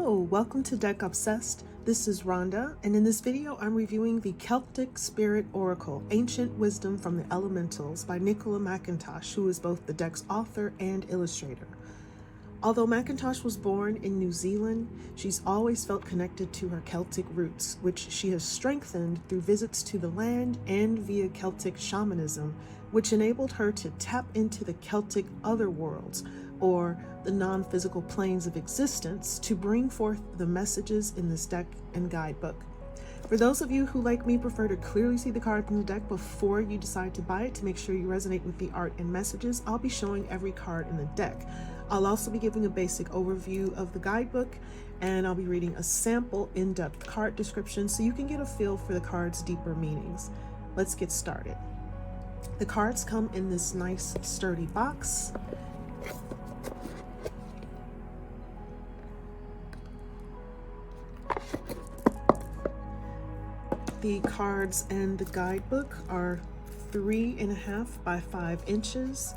Hello, welcome to Deck Obsessed. This is Rhonda, and in this video I'm reviewing the Celtic Spirit Oracle, Ancient Wisdom from the Elementals by Nicola McIntosh, who is both the deck's author and illustrator. Although McIntosh was born in New Zealand, she's always felt connected to her Celtic roots, which she has strengthened through visits to the land and via Celtic shamanism, which enabled her to tap into the Celtic otherworlds, or the non-physical planes of existence, to bring forth the messages in this deck and guidebook. For those of you who, like me, prefer to clearly see the cards in the deck before you decide to buy it to make sure you resonate with the art and messages, I'll be showing every card in the deck. I'll also be giving a basic overview of the guidebook, and I'll be reading a sample in-depth card description so you can get a feel for the card's deeper meanings. Let's get started. The cards come in this nice sturdy box. The cards and the guidebook are 3.5 by 5 inches.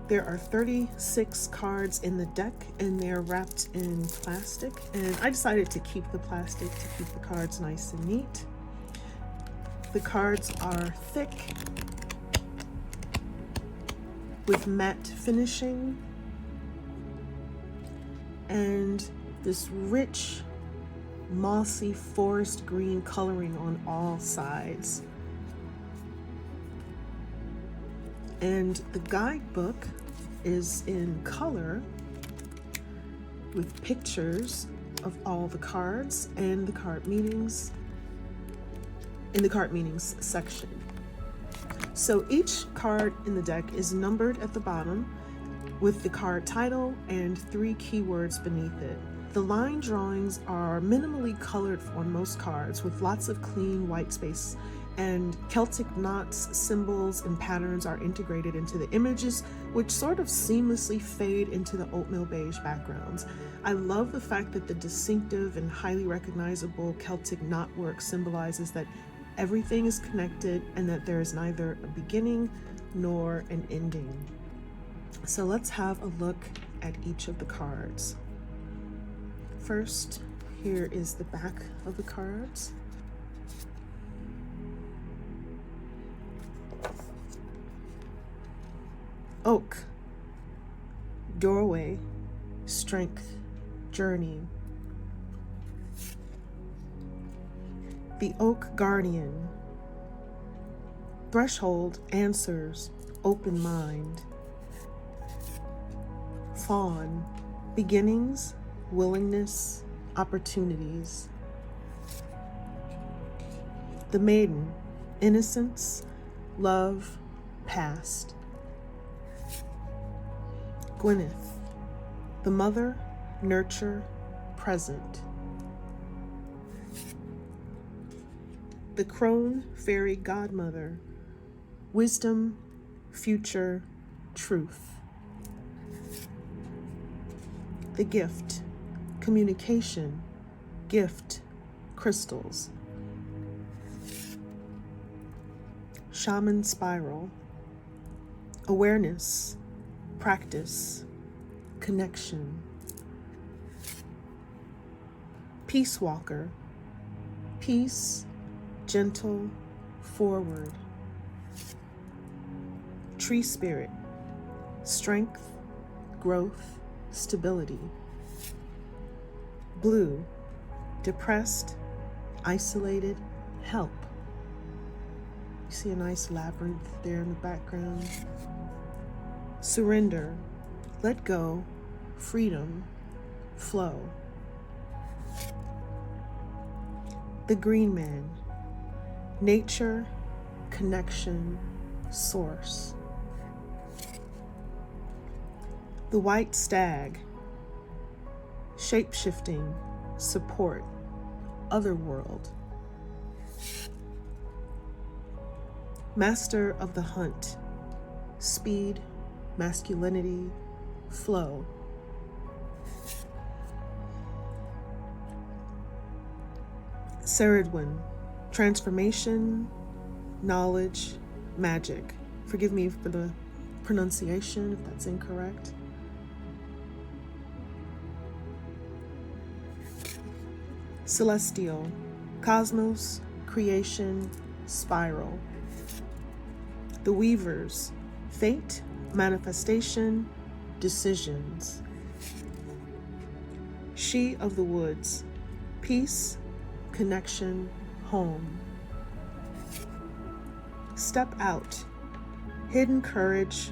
There are 36 cards in the deck, and they're wrapped in plastic. And I decided to keep the plastic to keep the cards nice and neat. The cards are thick with matte finishing and this rich mossy forest green coloring on all sides. And the guidebook is in color with pictures of all the cards and the card meanings in the card meanings section. So each card in the deck is numbered at the bottom with the card title and 3 keywords beneath it. The line drawings are minimally colored on most cards with lots of clean white space, and Celtic knots, symbols, and patterns are integrated into the images, which sort of seamlessly fade into the oatmeal beige backgrounds. I love the fact that the distinctive and highly recognizable Celtic knot work symbolizes that everything is connected and that there is neither a beginning nor an ending. So let's have a look at each of the cards. First, here is the back of the cards. Oak, doorway, strength, journey. The Oak Guardian, threshold, answers, open mind. Fawn, beginnings, willingness, opportunities. The Maiden, innocence, love, past. Gwyneth, the mother, nurture, present. The Crone Fairy Godmother, wisdom, future, truth. The Gift, communication, gift, crystals. Shaman Spiral, awareness, practice, connection. Peace Walker, peace, gentle, forward. Tree Spirit, strength, growth, stability. Blue, depressed, isolated, help. You see a nice labyrinth there in the background. Surrender, let go, freedom, flow. The Green Man, nature, connection, source. The White Stag, shape-shifting, support, otherworld. Master of the Hunt, speed, masculinity, flow. Ceridwen, transformation, knowledge, magic. Forgive me for the pronunciation if that's incorrect. celestial, cosmos, creation, spiral. The weavers, fate, manifestation, decisions. She of the woods, peace, connection, home. Step out, hidden courage,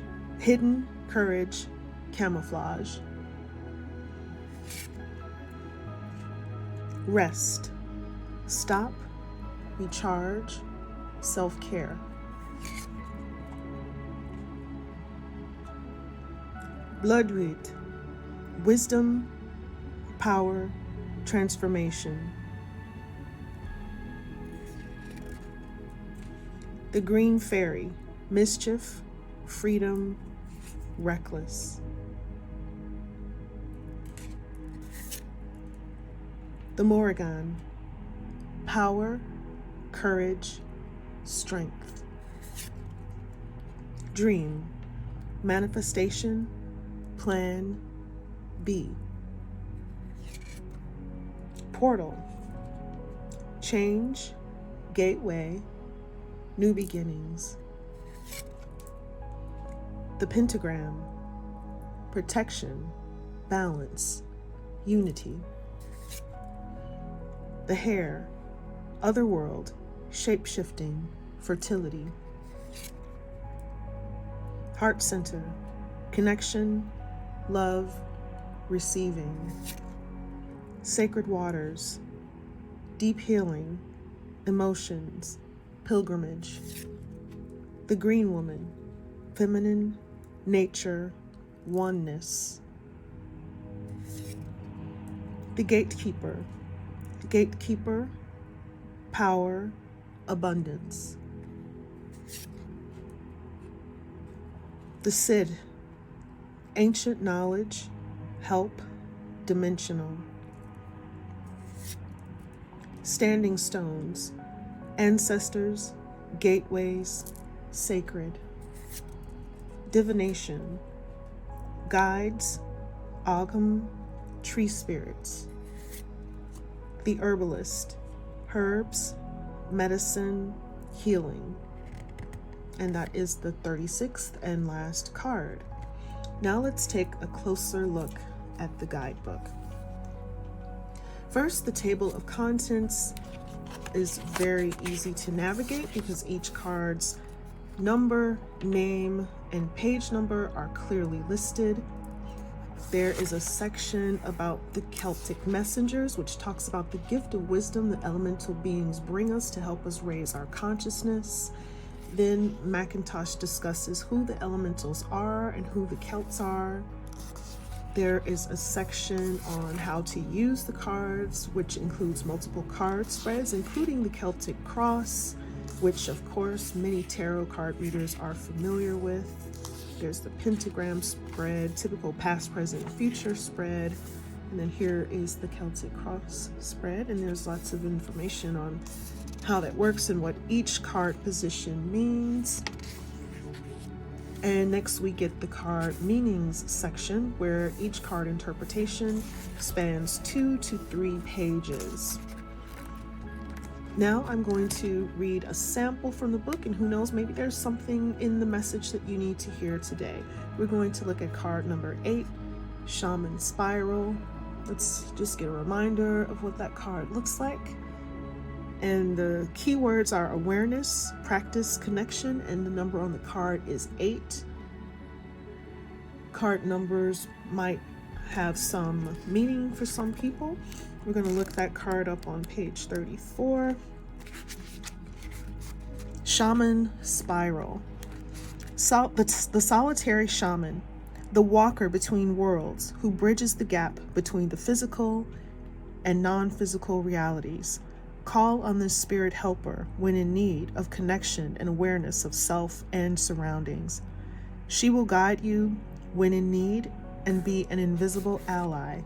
camouflage. Rest, stop, recharge, self-care. Bloodroot, wisdom, power, transformation. The green fairy, mischief, freedom, reckless. The Morrigan, power, courage, strength. Dream, manifestation, plan, be. Portal, change, gateway, new beginnings. The pentagram, protection, balance, unity. The hare, otherworld, shape-shifting, fertility. Heart center, connection, love, receiving. Sacred waters, deep healing, emotions, pilgrimage. The green woman, feminine, nature, oneness. The gatekeeper, power, abundance. The Cid, ancient knowledge, help, dimensional. Standing stones, ancestors, gateways, sacred. Divination, guides, Ogham, tree spirits. The herbalist, herbs, medicine, healing. And that is the 36th and last card. Now let's take a closer look at the guidebook. First, the table of contents is very easy to navigate because each card's number, name, and page number are clearly listed. There is a section about the Celtic messengers, which talks about the gift of wisdom the elemental beings bring us to help us raise our consciousness. Then McIntosh discusses who the elementals are and who the Celts are. There is a section on how to use the cards, which includes multiple card spreads, including the Celtic cross, which of course many tarot card readers are familiar with. There's the pentagram spread, typical past, present, future spread. And then here is the Celtic cross spread. And there's lots of information on how that works and what each card position means. And next we get the card meanings section, where each card interpretation spans 2 to 3 pages. Now I'm going to read a sample from the book, and who knows, maybe there's something in the message that you need to hear today. We're going to look at card number 8, Shaman Spiral. Let's just get a reminder of what that card looks like. And the keywords are awareness, practice, connection, and the number on the card is 8. Card numbers might have some meaning for some people. We're going to look that card up on page 34. Shaman Spiral. The solitary shaman, the walker between worlds, who bridges the gap between the physical and non-physical realities. Call on this spirit helper when in need of connection and awareness of self and surroundings. She will guide you when in need and be an invisible ally.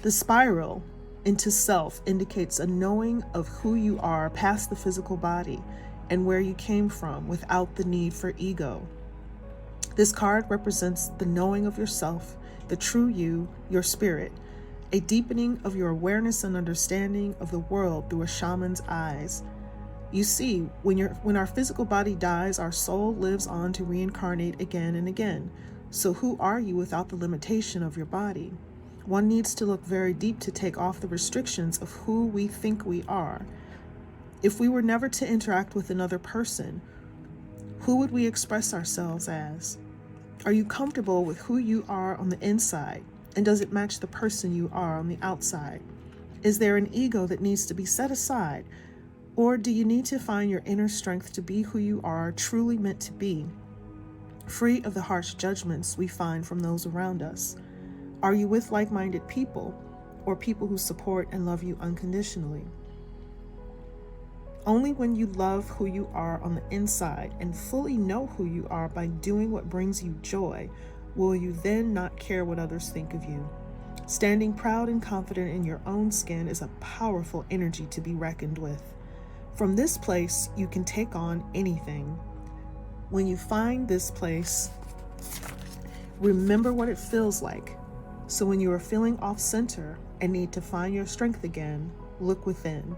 The spiral into self indicates a knowing of who you are past the physical body and where you came from without the need for ego. This card represents the knowing of yourself, the true you, your spirit, a deepening of your awareness and understanding of the world through a shaman's eyes. You see, when our physical body dies, our soul lives on to reincarnate again and again. So who are you without the limitation of your body? One needs to look very deep to take off the restrictions of who we think we are. If we were never to interact with another person, who would we express ourselves as? Are you comfortable with who you are on the inside? And does it match the person you are on the outside? Is there an ego that needs to be set aside? Or do you need to find your inner strength to be who you are truly meant to be, free of the harsh judgments we find from those around us? Are you with like-minded people, or people who support and love you unconditionally? Only when you love who you are on the inside and fully know who you are by doing what brings you joy, will you then not care what others think of you. Standing proud and confident in your own skin is a powerful energy to be reckoned with. From this place, you can take on anything. When you find this place, remember what it feels like. So when you are feeling off center and need to find your strength again, look within.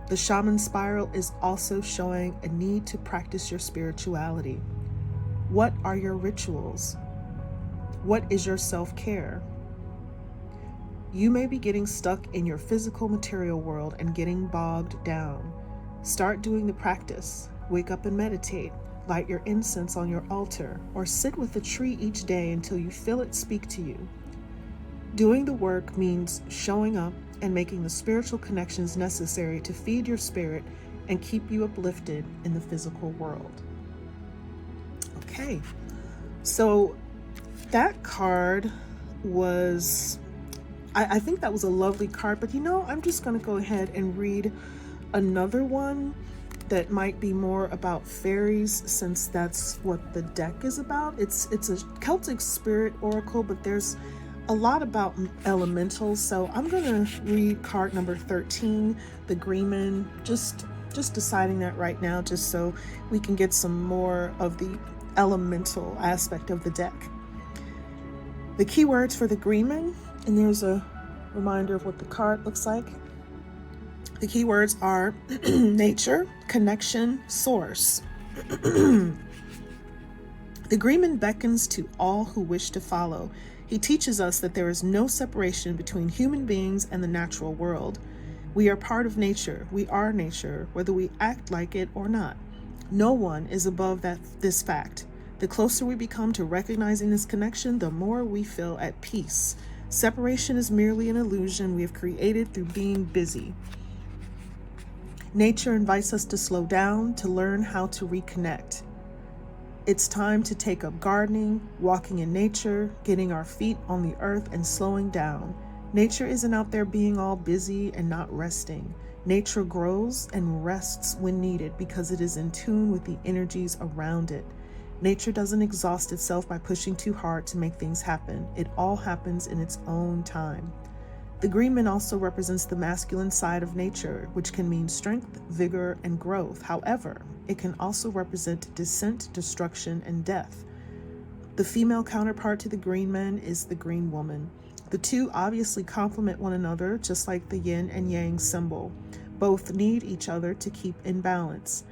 The shaman spiral is also showing a need to practice your spirituality. What are your rituals? What is your self-care? You may be getting stuck in your physical material world and getting bogged down. Start doing the practice. Wake up and meditate. Light your incense on your altar, or sit with a tree each day until you feel it speak to you. Doing the work means showing up and making the spiritual connections necessary to feed your spirit and keep you uplifted in the physical world. Okay, so that card was, I think that was a lovely card, but I'm just going to go ahead and read another one that might be more about fairies, since that's what the deck is about. It's a Celtic spirit oracle, but there's a lot about elementals. So I'm going to read card number 13, the Greenman, just deciding that right now, just so we can get some more of the elemental aspect of the deck. The keywords for the Greenman, and there's a reminder of what the card looks like. The keywords are nature, connection, source. The Greenman beckons to all who wish to follow. He teaches us that there is no separation between human beings and the natural world. We are part of nature. We are nature, whether we act like it or not. No one is above this fact. The closer we become to recognizing this connection, the more we feel at peace. Separation is merely an illusion we have created through being busy. Nature invites us to slow down, to learn how to reconnect. It's time to take up gardening, walking in nature, getting our feet on the earth, and slowing down. Nature isn't out there being all busy and not resting. Nature grows and rests when needed because it is in tune with the energies around it. Nature doesn't exhaust itself by pushing too hard to make things happen. It all happens in its own time. The Greenman also represents the masculine side of nature, which can mean strength, vigor, and growth. However, it can also represent descent, destruction, and death. The female counterpart to the Greenman is the Green Woman. The two obviously complement one another, just like the yin and yang symbol. Both need each other to keep in balance.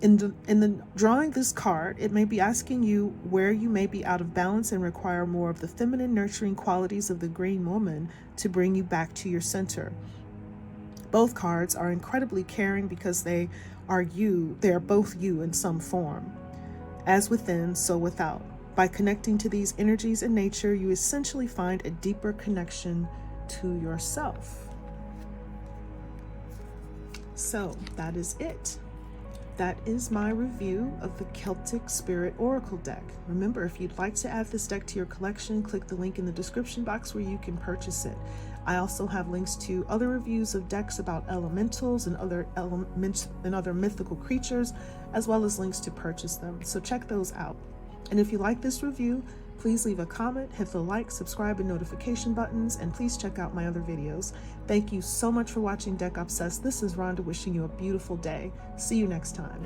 In the drawing this card, it may be asking you where you may be out of balance and require more of the feminine nurturing qualities of the Green Woman to bring you back to your center. Both cards are incredibly caring because they are both you in some form. As within, so without. By connecting to these energies in nature, you essentially find a deeper connection to yourself. So that is it. That is my review of the Celtic Spirit Oracle deck. Remember, if you'd like to add this deck to your collection, click the link in the description box where you can purchase it. I also have links to other reviews of decks about elementals and other mythical creatures, as well as links to purchase them. So check those out. And if you like this review, please leave a comment, hit the like, subscribe, and notification buttons, and please check out my other videos. Thank you so much for watching Deck Obsessed. This is Rhonda wishing you a beautiful day. See you next time.